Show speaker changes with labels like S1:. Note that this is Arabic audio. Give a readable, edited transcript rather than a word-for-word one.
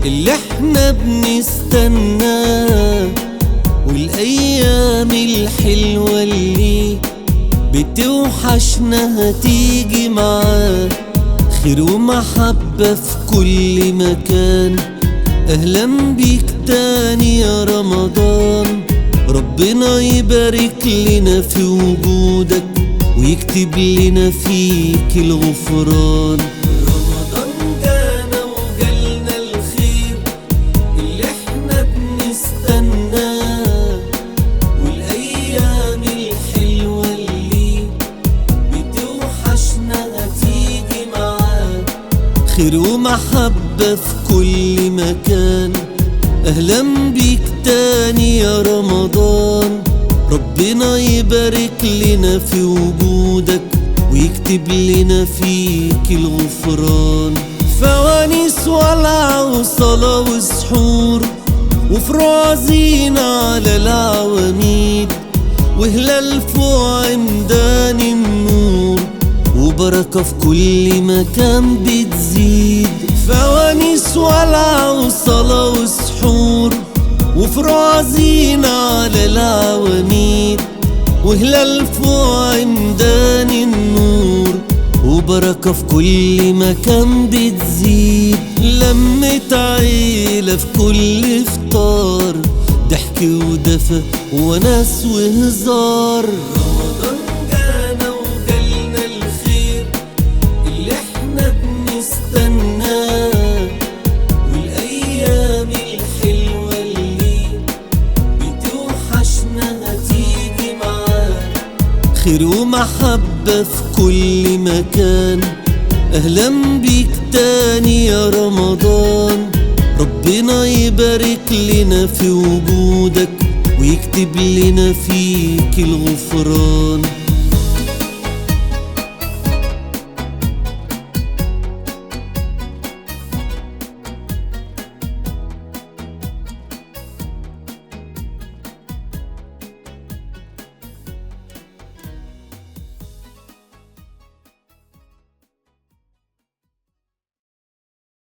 S1: اللي احنا بنستناه، والايام الحلوة اللي بتوحشنا هتيجي معاه. خير ومحبة في كل مكان، اهلا بيك تاني يا رمضان. ربنا يبارك لنا في وجودك ويكتب لنا فيك الغفران. رمضان جانا وجالنا الخير اللي احنا بنستناه، والايام الحلوة اللي بتوحشنا هتيجي معاه. خير ومحبة في كل مكان، اهلا بيك تاني يا رمضان. ربنا يبارك لنا في وجودك ويكتب لنا فيك الغفران. فوانيس ولع وصلاة وسحور، وفروع زينة على العواميد، وهلال فوق عمدان النور، وبركة في كل مكان بتزيد. فوانيس ولع وصلاة وسحور، وفروع زينة على العواميد، وهلال فوق عمدان النور، وبركة في كل مكان بتزيد. لمة عيلة في كل افطار، ضحك ودفى وناس وهزار. رمضان جانا وجالنا الخير اللي احنا بنستناه، والايام الحلوة اللي بتوحشنا هتيجي معاه. خير ومحبة في كل مكان، اهلا بيك تاني يا رمضان. ربنا يبارك لنا في وجودك ويكتب لنا فيك الغفران.